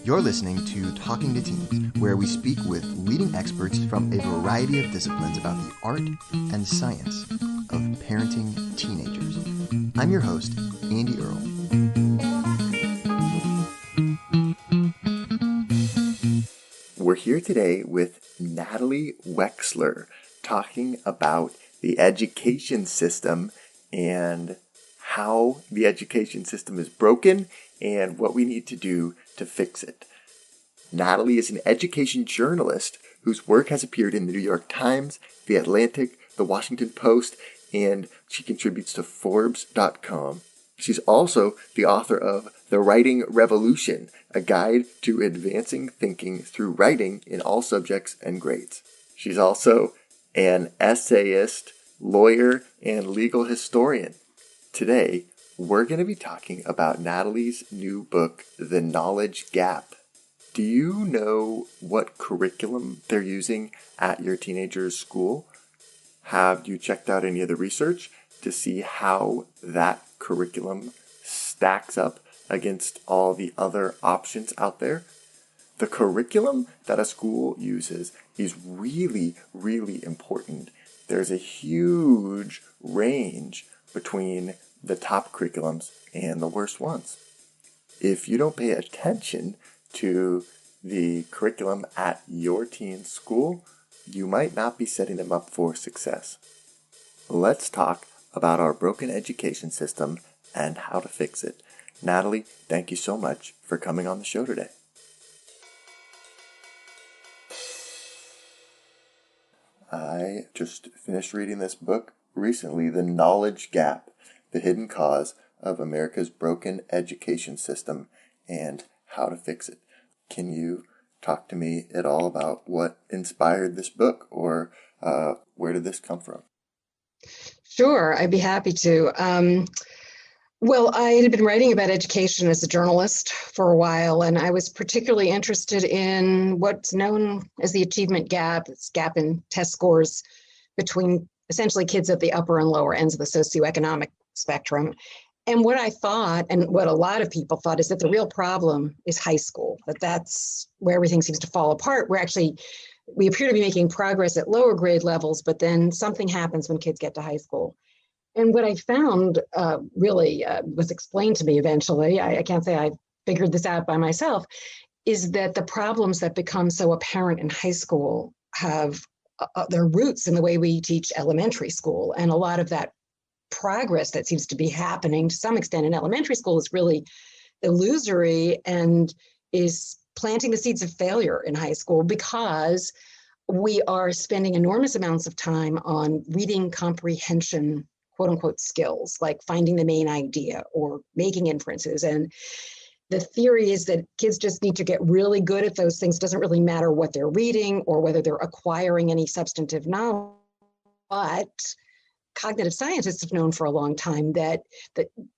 You're listening to Talking to Teens, where we speak with leading experts from a variety of disciplines about the art and science of parenting teenagers. I'm your host, Andy Earle. We're here today with Natalie Wexler, talking about the education system and how the education system is broken and what we need to do to fix it. Natalie is an education journalist whose work has appeared in the New York Times, The Atlantic, The Washington Post, and she contributes to Forbes.com. She's also the author of The Writing Revolution, a guide to advancing thinking through writing in all subjects and grades. She's also an essayist, lawyer, and legal historian. Today, we're going to be talking about Natalie's new book, The Knowledge Gap. Do you know what curriculum they're using at your teenager's school? Have you checked out any of the research to see how that curriculum stacks up against all the other options out there? The curriculum that a school uses is really, really important. There's a huge range between the top curriculums and the worst ones. If you don't pay attention to the curriculum at your teen's school, you might not be setting them up for success. Let's talk about our broken education system and how to fix it. Natalie, thank you so much for coming on the show today. I just finished reading this book recently, The Knowledge Gap, The Hidden Cause of America's Broken Education System and How to Fix It. Can you talk to me at all about what inspired this book, or where did this come from? Sure, I'd be happy to. Well, I had been writing about education as a journalist for a while, and I was particularly interested in what's known as the achievement gap. It's gap in test scores between essentially kids at the upper and lower ends of the socioeconomic spectrum. And what I thought, and what a lot of people thought, is that the real problem is high school, that's where everything seems to fall apart. We appear to be making progress at lower grade levels, but then something happens when kids get to high school. And what I found really was explained to me eventually, I can't say I figured this out by myself, is that the problems that become so apparent in high school have their roots in the way we teach elementary school. And a lot of that progress that seems to be happening to some extent in elementary school is really illusory and is planting the seeds of failure in high school, because we are spending enormous amounts of time on reading comprehension, quote unquote, skills, like finding the main idea or making inferences. And the theory is that kids just need to get really good at those things. It doesn't really matter what they're reading or whether they're acquiring any substantive knowledge. But cognitive scientists have known for a long time that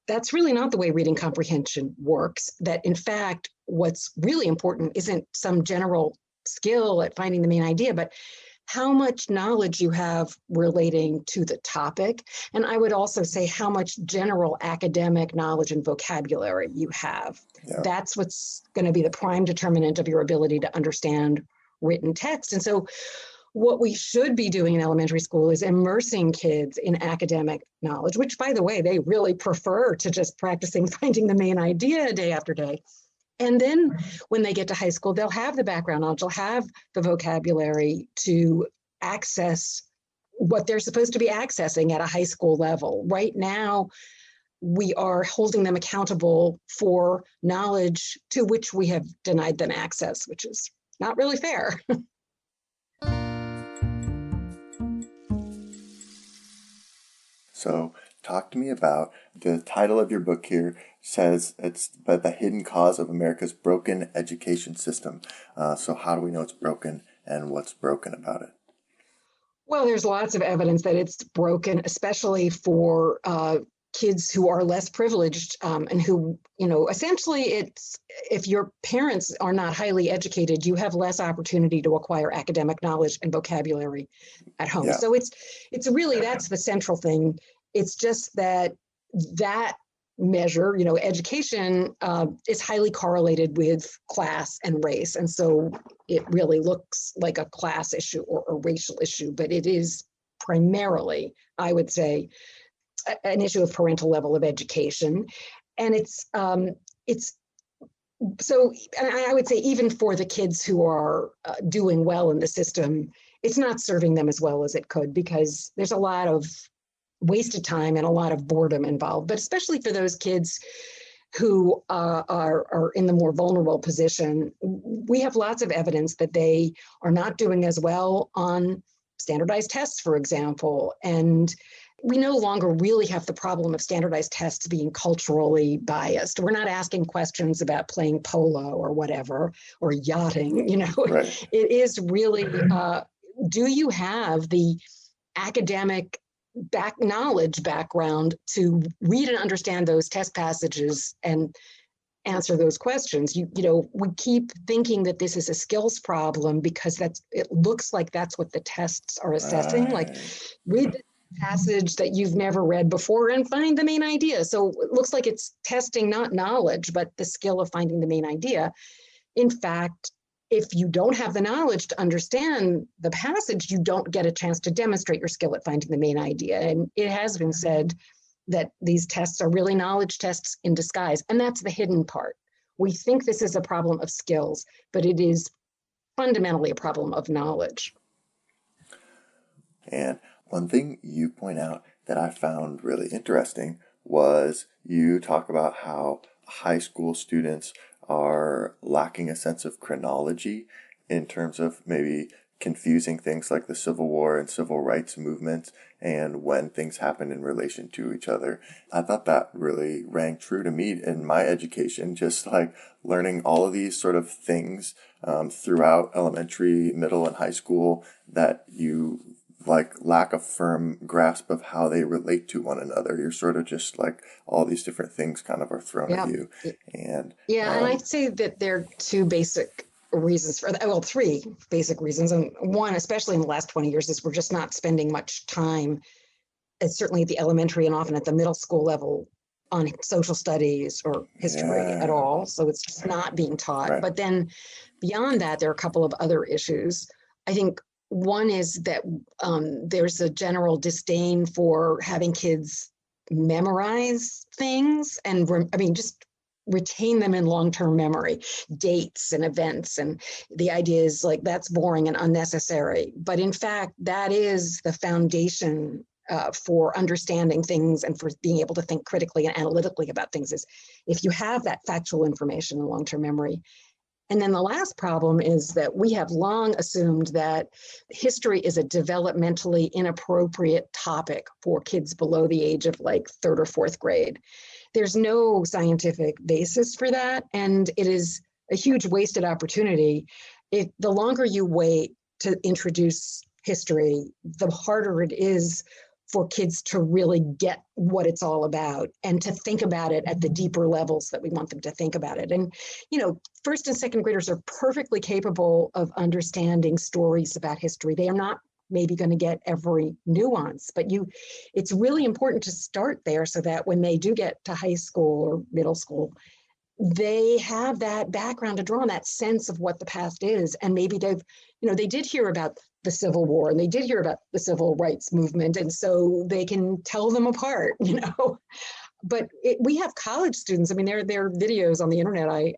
that's really not the way reading comprehension works, that in fact, what's really important isn't some general skill at finding the main idea, but how much knowledge you have relating to the topic. And I would also say how much general academic knowledge and vocabulary you have. Yeah. That's what's going to be the prime determinant of your ability to understand written text. And so what we should be doing in elementary school is immersing kids in academic knowledge, which, by the way, they really prefer to just practicing finding the main idea day after day. And then when they get to high school, they'll have the background knowledge, they'll have the vocabulary to access what they're supposed to be accessing at a high school level. Right now, we are holding them accountable for knowledge to which we have denied them access, which is not really fair. So talk to me about the title of your book here says it's the hidden cause of America's broken education system. So how do we know it's broken and what's broken about it? Well, there's lots of evidence that it's broken, especially for kids who are less privileged and who, essentially it's, if your parents are not highly educated, you have less opportunity to acquire academic knowledge and vocabulary at home. Yeah. So it's really, that's the central thing. It's just that measure, education is highly correlated with class and race. And so it really looks like a class issue or a racial issue, but it is primarily, I would say, an issue of parental level of education. And it's so, and I would say even for the kids who are doing well in the system, it's not serving them as well as it could, because there's a lot of wasted time and a lot of boredom involved. But especially for those kids who are in the more vulnerable position, we have lots of evidence that they are not doing as well on standardized tests, for example. And we no longer really have the problem of standardized tests being culturally biased. We're not asking questions about playing polo or whatever, or yachting, Right. It is really, do you have the academic knowledge background to read and understand those test passages and answer those questions? We keep thinking that this is a skills problem because it looks like that's what the tests are assessing. Like, Right. read the passage that you've never read before and find the main idea. So it looks like it's testing not knowledge, but the skill of finding the main idea. In fact, if you don't have the knowledge to understand the passage, you don't get a chance to demonstrate your skill at finding the main idea. And it has been said that these tests are really knowledge tests in disguise. And that's the hidden part. We think this is a problem of skills, but it is fundamentally a problem of knowledge. And one thing you point out that I found really interesting was you talk about how high school students are lacking a sense of chronology in terms of maybe confusing things like the Civil War and civil rights movements and when things happen in relation to each other. I thought that really rang true to me in my education, just like learning all of these sort of things throughout elementary, middle, and high school that you lack a firm grasp of how they relate to one another. You're sort of just like all these different things kind of are thrown at you. And and I'd say that there are two basic reasons for that. Well, three basic reasons. And one, especially in the last 20 years, is we're just not spending much time, certainly at the elementary and often at the middle school level, on social studies or history at all. So it's just not being taught. Right. But then beyond that, there are a couple of other issues. I think one is that there's a general disdain for having kids memorize things and just retain them in long-term memory, dates and events. And the idea is like, that's boring and unnecessary. But in fact, that is the foundation for understanding things and for being able to think critically and analytically about things, is if you have that factual information in long-term memory. And then the last problem is that we have long assumed that history is a developmentally inappropriate topic for kids below the age of like third or fourth grade. There's no scientific basis for that, and it is a huge wasted opportunity. The longer you wait to introduce history, the harder it is for kids to really get what it's all about and to think about it at the deeper levels that we want them to think about it. And, first and second graders are perfectly capable of understanding stories about history. They are not maybe going to get every nuance, but it's really important to start there so that when they do get to high school or middle school, they have that background to draw on, that sense of what the past is. And maybe they did hear about the Civil War and they did hear about the civil rights movement. And so they can tell them apart, But we have college students. I mean, there are videos on the internet. I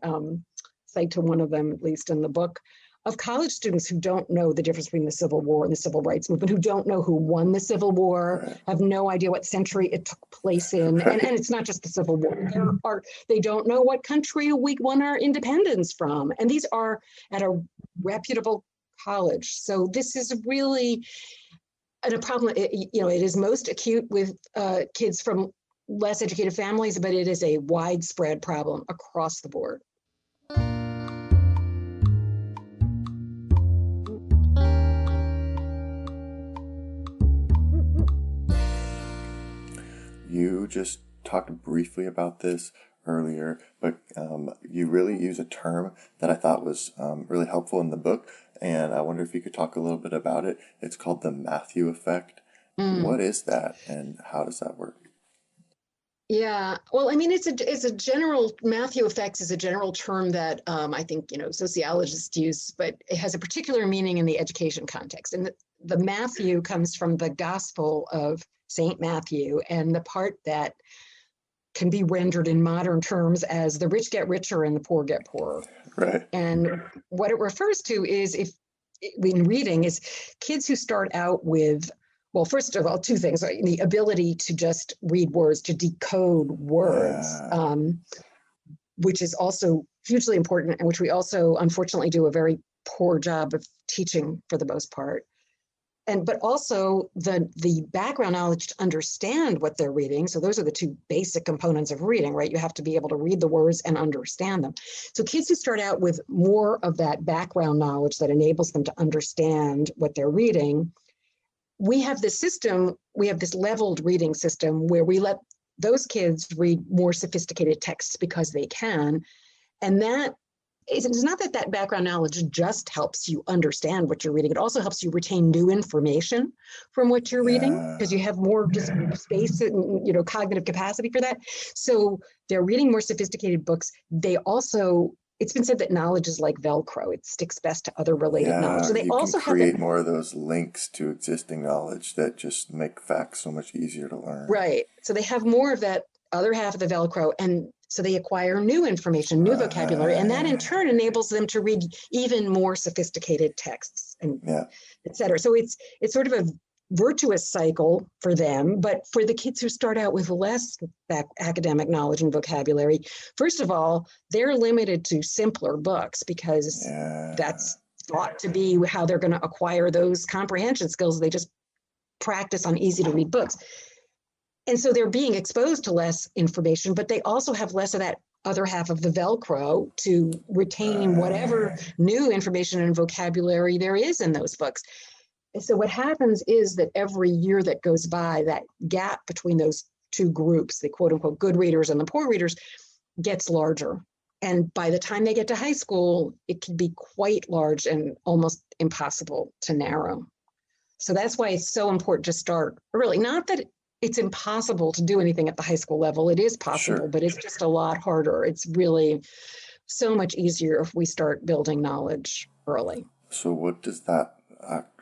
cite to one of them, at least in the book, of college students who don't know the difference between the Civil War and the civil rights movement, who don't know who won the Civil War, Right. have no idea what century it took place in. Right. And it's not just the Civil War. They don't know what country we won our independence from. And these are at a reputable college. So this is really a problem. It is most acute with kids from less educated families, but it is a widespread problem across the board. You just talked briefly about this earlier, but you really use a term that I thought was really helpful in the book, and I wonder if you could talk a little bit about it. It's called the Matthew effect. What is that, and how does that work? Yeah. Well, I mean, it's a general Matthew effects is a general term that I think sociologists use, but it has a particular meaning in the education context. And the Matthew comes from the Gospel of Saint Matthew, and the part that can be rendered in modern terms as the rich get richer and the poor get poorer. Right. And what it refers to is if in reading is kids who start out with, well, first of all, two things: the ability to just read words, to decode words, Yeah. which is also hugely important, and which we also unfortunately do a very poor job of teaching for the most part. And but also the background knowledge to understand what they're reading. So those are the two basic components of reading, right? You have to be able to read the words and understand them. So kids who start out with more of that background knowledge that enables them to understand what they're reading, we have this system, we have this leveled reading system where we let those kids read more sophisticated texts because they can. And that it's not that background knowledge just helps you understand what you're reading. It also helps you retain new information from what you're reading because you have more just space and cognitive capacity for that. So they're reading more sophisticated books. They also, it's been said that knowledge is like Velcro. It sticks best to other related knowledge. So they you also can have create more of those links to existing knowledge that just make facts so much easier to learn. Right. So they have more of that other half of the Velcro, and so they acquire new information, new vocabulary, and that in turn enables them to read even more sophisticated texts and et cetera. So it's sort of a virtuous cycle for them. But for the kids who start out with less academic knowledge and vocabulary, first of all, they're limited to simpler books because that's thought to be how they're going to acquire those comprehension skills. They just practice on easy to read books. And so they're being exposed to less information, but they also have less of that other half of the Velcro to retain whatever new information and vocabulary there is in those books. And so what happens is that every year that goes by, that gap between those two groups, the quote unquote good readers and the poor readers, gets larger. And by the time they get to high school, it can be quite large and almost impossible to narrow. So that's why it's so important to start early. Not that it's impossible to do anything at the high school level. It is possible, but it's just a lot harder. It's really so much easier if we start building knowledge early. So what does that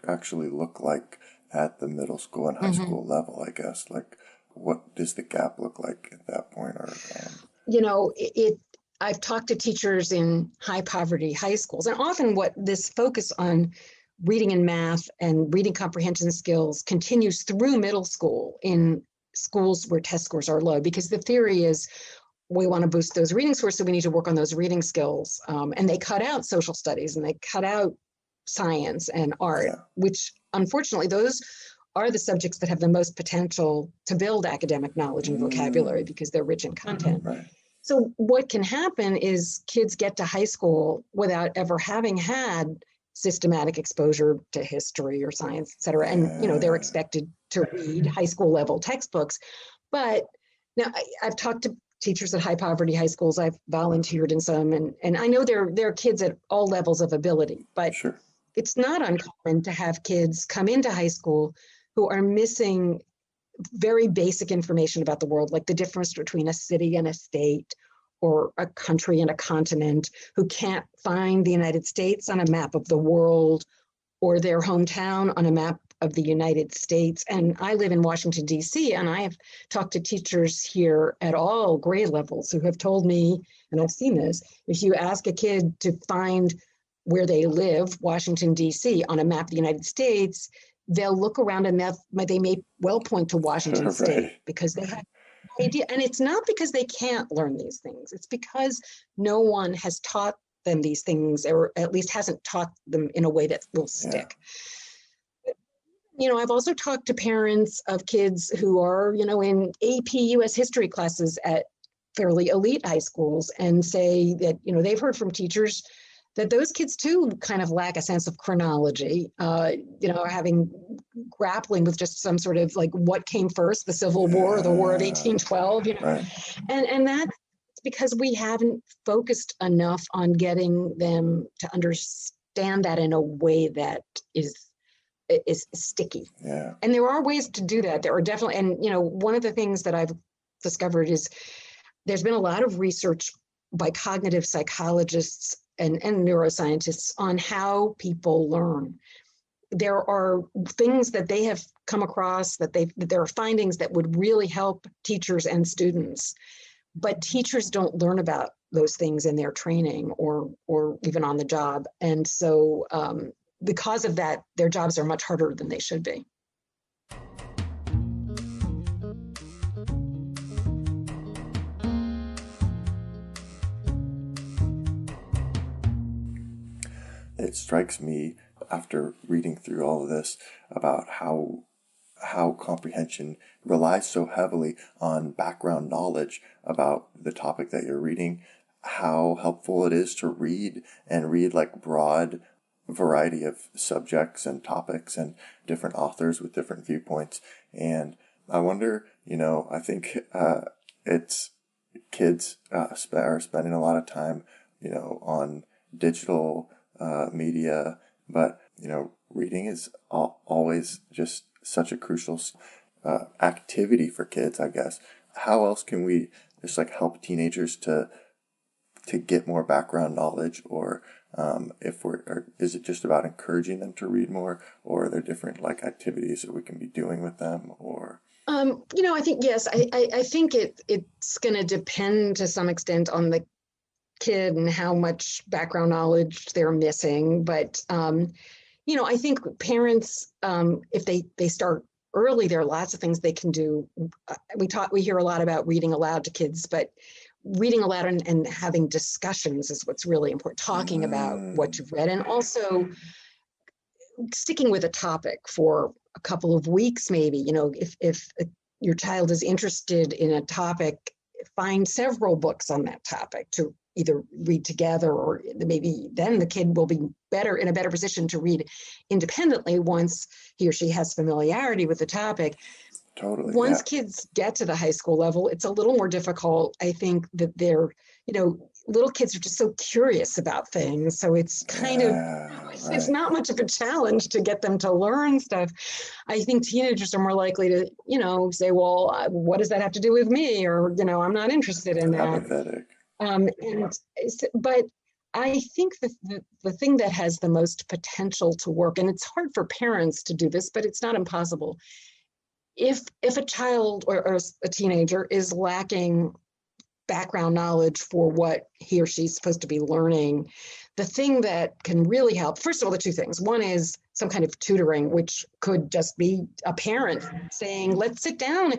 actually look like at the middle school and high school level, I guess? Like, what does the gap look like at that point? Or I've talked to teachers in high poverty high schools, and often what this focus on reading and math and reading comprehension skills continues through middle school in schools where test scores are low, because the theory is we want to boost those reading scores, so we need to work on those reading skills. And they cut out social studies and they cut out science and art, which unfortunately those are the subjects that have the most potential to build academic knowledge and vocabulary because they're rich in content. So what can happen is kids get to high school without ever having had systematic exposure to history or science, et cetera. And, they're expected to read high school level textbooks. But now I've talked to teachers at high poverty high schools. I've volunteered in some, and I know there are kids at all levels of ability, but it's not uncommon to have kids come into high school who are missing very basic information about the world, like the difference between a city and a state, or a country and a continent, who can't find the United States on a map of the world or their hometown on a map of the United States. And I live in Washington, D.C., and I have talked to teachers here at all grade levels who have told me, and I've seen this, if you ask a kid to find where they live, Washington, D.C., on a map of the United States, they'll look around and they may well point to Washington State because they have no idea. And it's not because they can't learn these things. It's because no one has taught them these things, or at least hasn't taught them in a way that will stick. I've also talked to parents of kids who are, in AP US history classes at fairly elite high schools, and say that, they've heard from teachers that those kids too kind of lack a sense of chronology, grappling with just some sort of like what came first, the Civil War or the War of 1812, and that's because we haven't focused enough on getting them to understand that in a way that is sticky. And there are ways to do that. There are definitely, and one of the things that I've discovered is there's been a lot of research by cognitive psychologists and neuroscientists on how people learn. There are things that they have come across there are findings that would really help teachers and students, but teachers don't learn about those things in their training or even on the job. And so because of that, their jobs are much harder than they should be. It strikes me after reading through all of this about how comprehension relies so heavily on background knowledge about the topic that you're reading, how helpful it is to read like broad variety of subjects and topics and different authors with different viewpoints. And I wonder, I think it's kids are spending a lot of time, on digital media, but reading is always just such a crucial activity for kids, I guess. How else can we just like help teenagers to get more background knowledge, or is it just about encouraging them to read more, or are there different like activities that we can be doing with them, or? I think, yes, I think it's going to depend to some extent on the kid and how much background knowledge they're missing. But, I think parents, if they start early, there are lots of things they can do. We hear a lot about reading aloud to kids, but reading aloud and having discussions is what's really important, talking about what you've read, and also sticking with a topic for a couple of weeks, maybe. If your child is interested in a topic, find several books on that topic to either read together, or maybe then the kid will be in a better position to read independently once he or she has familiarity with the topic. Totally. Once kids get to the high school level, it's a little more difficult. I think that little kids are just so curious about things. So it's kind of, it's not much of a challenge to get them to learn stuff. I think teenagers are more likely to, say, well, what does that have to do with me? Or, I'm not interested in that. Apathetic. But I think the thing that has the most potential to work, and it's hard for parents to do this, but it's not impossible. If a child or a teenager is lacking background knowledge for what he or she's supposed to be learning, the thing that can really help, first of all, the two things. One is some kind of tutoring, which could just be a parent saying, let's sit down.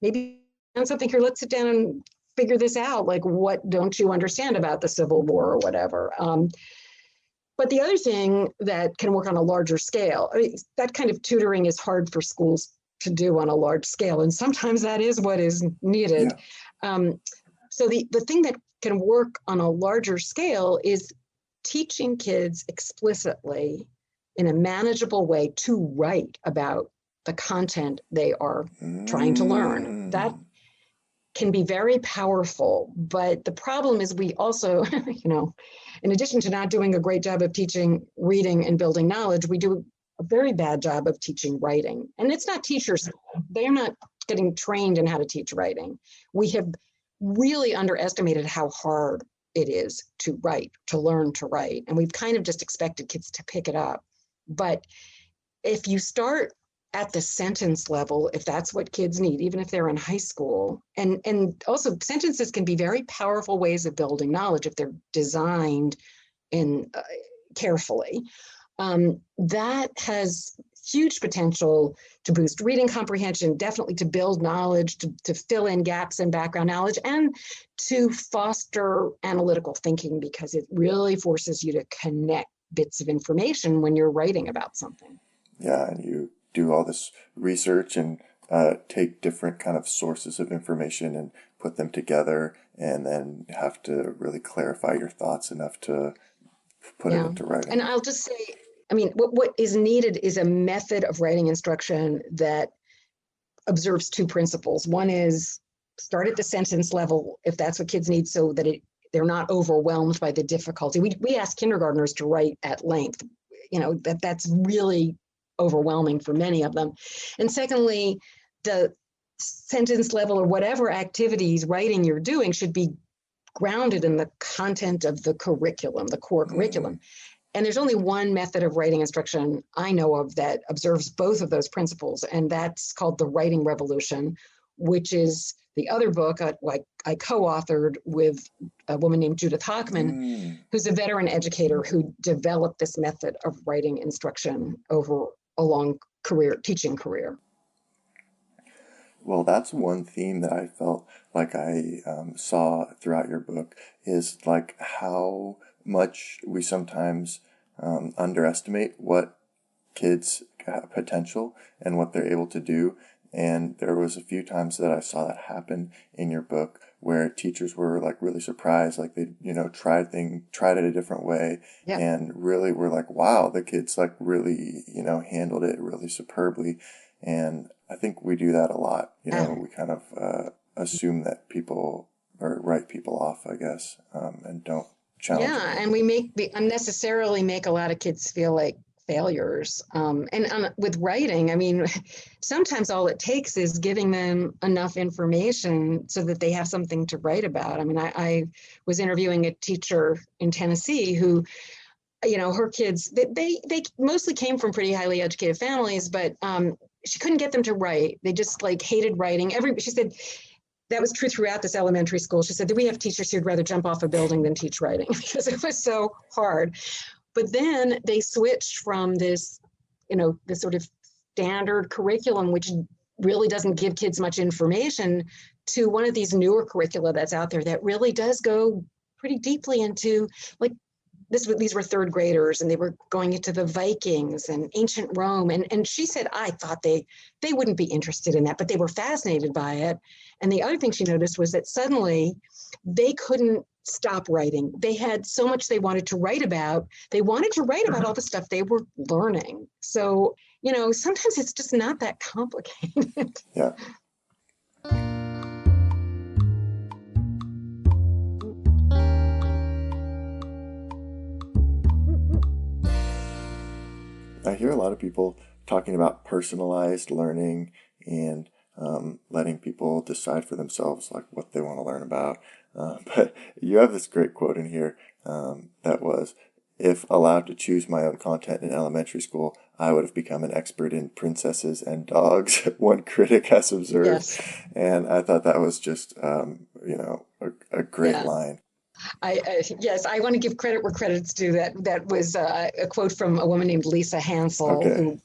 Maybe on something here, let's sit down and figure this out. Like, what don't you understand about the Civil War or whatever? But the other thing that can work on a larger scale, that kind of tutoring is hard for schools to do on a large scale. And sometimes that is what is needed. Yeah. So the thing that can work on a larger scale is teaching kids explicitly in a manageable way to write about the content they are trying to learn. That can be very powerful. But the problem is we also, in addition to not doing a great job of teaching reading and building knowledge, we do a very bad job of teaching writing. And it's not teachers, they're not getting trained in how to teach writing. We have really underestimated how hard it is to write, to learn to write. And we've kind of just expected kids to pick it up. But if you start at the sentence level, if that's what kids need, even if they're in high school, and also sentences can be very powerful ways of building knowledge if they're designed in carefully. That has huge potential to boost reading comprehension, definitely to build knowledge, to fill in gaps in background knowledge, and to foster analytical thinking, because it really forces you to connect bits of information when you're writing about something. Yeah, and you do all this research and take different kind of sources of information and put them together, and then have to really clarify your thoughts enough to put it into writing. And I'll just say, what is needed is a method of writing instruction that observes two principles. One is start at the sentence level, if that's what kids need, so that they're not overwhelmed by the difficulty. We ask kindergartners to write at length. That's really overwhelming for many of them. And secondly, the sentence level or whatever activities writing you're doing should be grounded in the content of the curriculum, the core curriculum. And there's only one method of writing instruction I know of that observes both of those principles, and that's called the Writing Revolution, which is the other book I co-authored with a woman named Judith Hockman, who's a veteran educator who developed this method of writing instruction over a long teaching career. Well, that's one theme that I felt like I saw throughout your book is like how much we sometimes underestimate what kids' potential and what they're able to do. And there was a few times that I saw that happen in your book where teachers were like really surprised, like they, tried it a different way, and really were like, wow, the kids like really, handled it really superbly. And I think we do that a lot. We kind of assume that people or write people off, I guess, and don't challenge them. Yeah, and we unnecessarily make a lot of kids feel like failures. And with writing, I mean, sometimes all it takes is giving them enough information so that they have something to write about. I mean, I was interviewing a teacher in Tennessee who, her kids, they mostly came from pretty highly educated families, but she couldn't get them to write. They just like hated writing. She said that was true throughout this elementary school. She said that we have teachers who'd rather jump off a building than teach writing because it was so hard. But then they switched from this, this sort of standard curriculum, which really doesn't give kids much information, to one of these newer curricula that's out there that really does go pretty deeply into like these were third graders and they were going into the Vikings and ancient Rome. And she said, I thought they wouldn't be interested in that, but they were fascinated by it. And the other thing she noticed was that suddenly they couldn't stop writing. They had so much they wanted to write about. They wanted to write about all the stuff they were learning. So, sometimes it's just not that complicated. Yeah. I hear a lot of people talking about personalized learning and letting people decide for themselves like what they want to learn about. But you have this great quote in here that was, if allowed to choose my own content in elementary school, I would have become an expert in princesses and dogs, one critic has observed. Yes. And I thought that was just, a great line. Yes, I want to give credit where credit's due. That was a quote from a woman named Lisa Hansel, who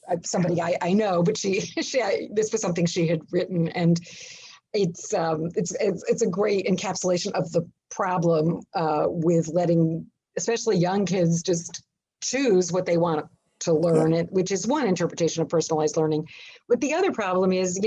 had somebody I know, but this was something she had written, and it's a great encapsulation of the problem with letting, especially young kids, just choose what they want to learn, which is one interpretation of personalized learning. But the other problem is,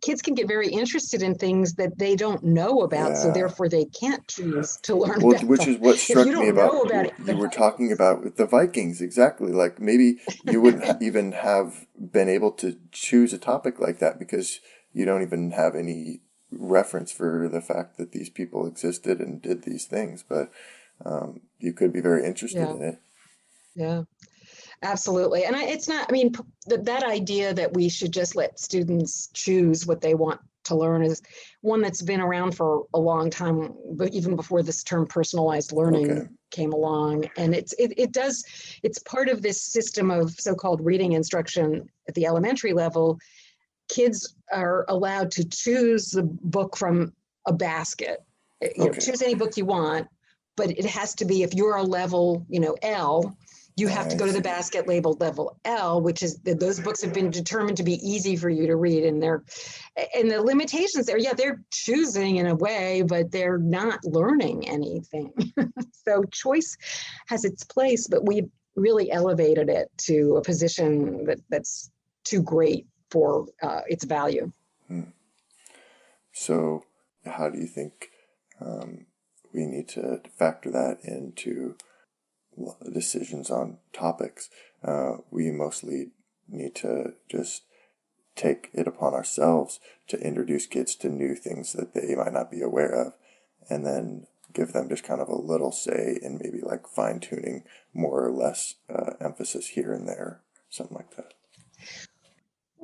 kids can get very interested in things that they don't know about, so therefore they can't choose to learn about which them. is what struck me about it, you were talking about with the Vikings, exactly. Like maybe you wouldn't even have been able to choose a topic like that because you don't even have any reference for the fact that these people existed and did these things, but you could be very interested in it. Yeah. Absolutely. And that idea that we should just let students choose what they want to learn is one that's been around for a long time, but even before this term personalized learning came along. And it's part of this system of so-called reading instruction at the elementary level. Kids are allowed to choose the book from a basket. Choose any book you want, but it has to be, if you're a level, L, you have to go to the basket labeled level L, which is that those books have been determined to be easy for you to read. And the limitations there, they're choosing in a way, but they're not learning anything. So choice has its place, but we've really elevated it to a position that's too great for its value. So how do you think we need to factor that into decisions on topics? We mostly need to just take it upon ourselves to introduce kids to new things that they might not be aware of, and then give them just kind of a little say in maybe like fine-tuning more or less emphasis here and there, something like that.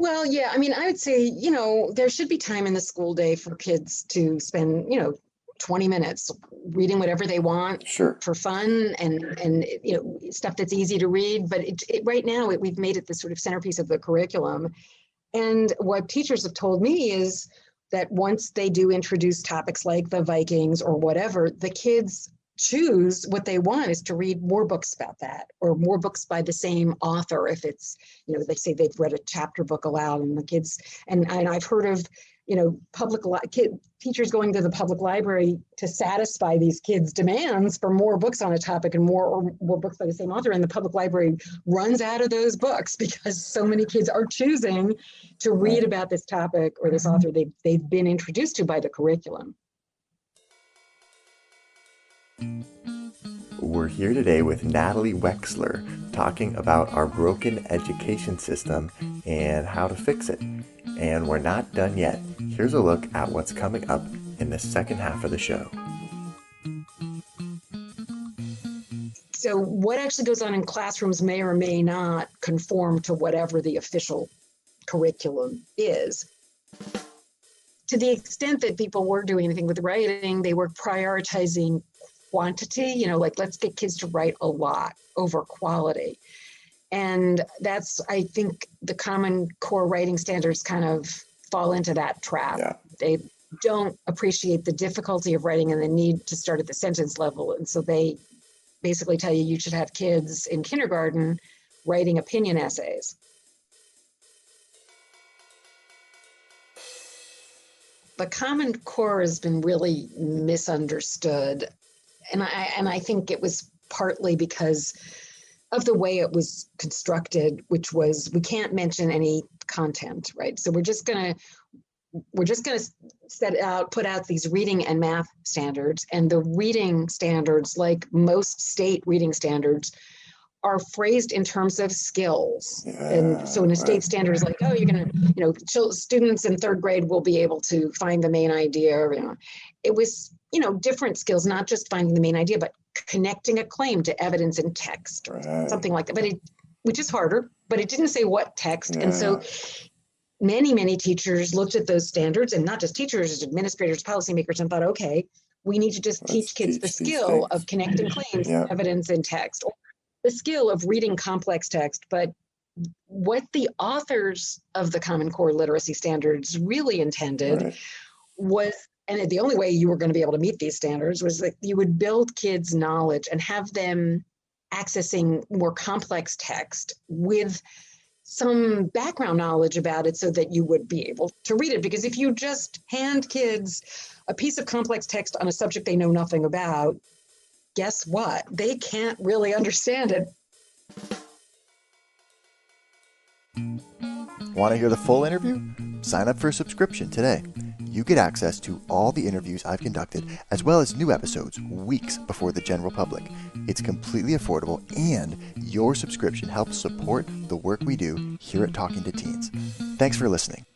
Well, yeah, I mean, I would say, there should be time in the school day for kids to spend, 20 minutes reading whatever they want Sure. for fun and stuff that's easy to read. But right now, we've made it the sort of centerpiece of the curriculum. And what teachers have told me is that once they do introduce topics like the Vikings or whatever, the kids choose what they want is to read more books about that or more books by the same author. If it's, they say they've read a chapter book aloud and the kids, and I've heard of, teachers going to the public library to satisfy these kids' demands for more books on a topic and more books by the same author. And the public library runs out of those books because so many kids are choosing to read about this topic or this author they've been introduced to by the curriculum. We're here today with Natalie Wexler talking about our broken education system and how to fix it. And we're not done yet. Here's a look at what's coming up in the second half of the show. So what actually goes on in classrooms may or may not conform to whatever the official curriculum is. To the extent that people were doing anything with writing, they were prioritizing quantity, like let's get kids to write a lot over quality. And that's, I think, the Common Core writing standards kind of fall into that trap. Yeah. They don't appreciate the difficulty of writing and the need to start at the sentence level. And so they basically tell you should have kids in kindergarten writing opinion essays. The Common Core has been really misunderstood. And I think it was partly because of the way it was constructed, which was we can't mention any content, right? So we're just gonna put out these reading and math standards, and the reading standards, like most state reading standards, are phrased in terms of skills. And so in a state standard is like, oh, you're gonna, students in third grade will be able to find the main idea. It was, different skills, not just finding the main idea, but connecting a claim to evidence in text or something like that. But which is harder, but it didn't say what text. And so many teachers looked at those standards, and not just teachers, administrators, policymakers, and thought, okay, we need to just teach kids the skill of connecting claims to evidence in text, or the skill of reading complex text. But what the authors of the Common Core literacy standards really intended was, and the only way you were going to be able to meet these standards was that you would build kids' knowledge and have them accessing more complex text with some background knowledge about it so that you would be able to read it. Because if you just hand kids a piece of complex text on a subject they know nothing about, guess what? They can't really understand it. Want to hear the full interview? Sign up for a subscription today. You get access to all the interviews I've conducted, as well as new episodes weeks before the general public. It's completely affordable, and your subscription helps support the work we do here at Talking to Teens. Thanks for listening.